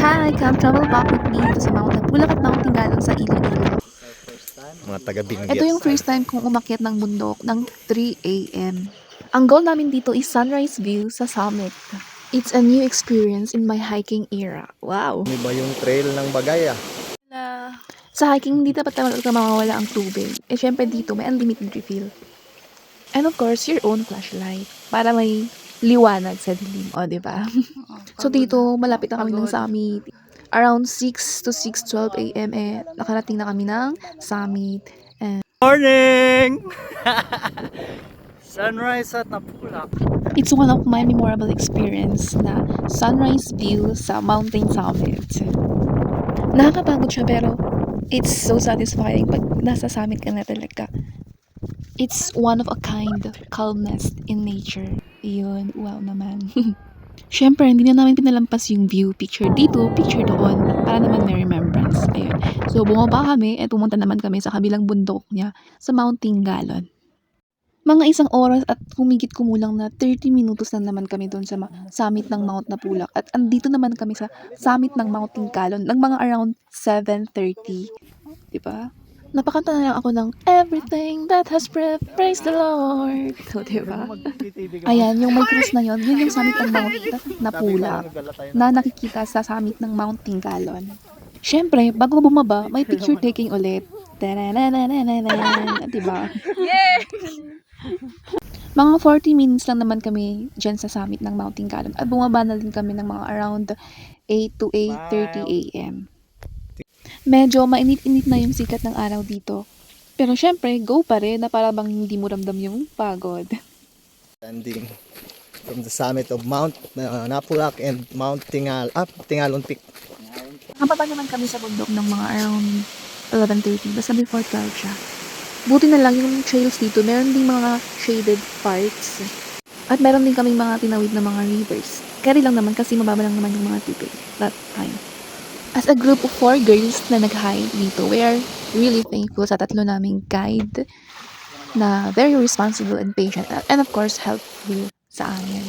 Hi! Come travel back with me dito sa Mount Napulak at Mount Tingalang sa Iloilo. Mga taga Ito yung first time kong umakyat ng bundok ng 3 a.m. Ang goal namin dito is sunrise view sa summit. It's a new experience in my hiking era. Wow! Ano ba yung trail ng Bagaya? Sa hiking, hindi dapat talaga mawawala ang tubig. Syempre dito, may unlimited refill. And of course, your own flashlight. Para may liwanag sa dilim. O, diba? So dito, malapit na kami ng summit. Around 6 to 6:12 a.m. Nakarating na kami ng summit. Morning! Sunrise at Napulak. It's one of my memorable experience na sunrise view sa mountain summit. Nakakapagod siya pero it's so satisfying pag nasa summit ka na talaga. It's one of a kind calmness in nature. Yun, wow naman. Siyempre, hindi na namin pinalampas yung view. Picture dito, picture doon. Para naman may remembrance. Ayun. So, bumaba kami at pumunta naman kami sa kabilang bundok niya sa Mount Tingalon. Mga isang oras at humigit kumulang na 30 minutos na naman kami doon sa summit ng Mount Napulak. At andito naman kami sa summit ng Mount Tingalon ng mga around 7:30. Diba? Napakanta na lang ako ng everything that has breath, praise the Lord. So, diba? Ayan, yung may cruise na yun yung summit ng Mount Napulak na nakikita sa summit ng Mount Tingalon. Siyempre, bago bumaba, may picture taking ulit. Diba? Yeah! Mga 40 minutes lang naman kami dyan sa summit ng Mount Tingalon at bumaba na din kami ng mga around 8 to 8:30 a.m. Medyo mainit-init na yung sikat ng araw dito. Pero syempre, go pa rin na para bang hindi mo ramdam yung pagod. Landing from the summit of Mount Napulak and Mount Tingalon Peak. Kapaba naman kami sa bundok ng mga around 11:30, basta before 12 siya. Buti na lang yung trails dito, meron ding mga shaded parts. At meron din kaming mga tinawid na mga rivers. Carry lang naman kasi mababa lang naman yung mga tubig that time. As a group of 4 girls na nag-hike dito, we are really thankful sa tatlo naming guide na very responsible and patient and of course helpful sa amin.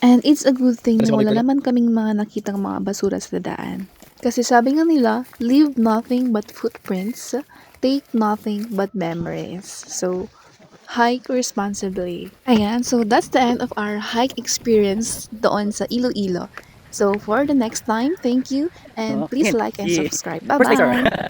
And it's a good thing na wala naman kaming mga nakitang mga basura sa daan. Kasi sabi nga nila, leave nothing but footprints, take nothing but memories. So, hike responsibly. Ayan, so that's the end of our hike experience doon sa Iloilo. So, for the next time, thank you and please like and subscribe. Bye-bye!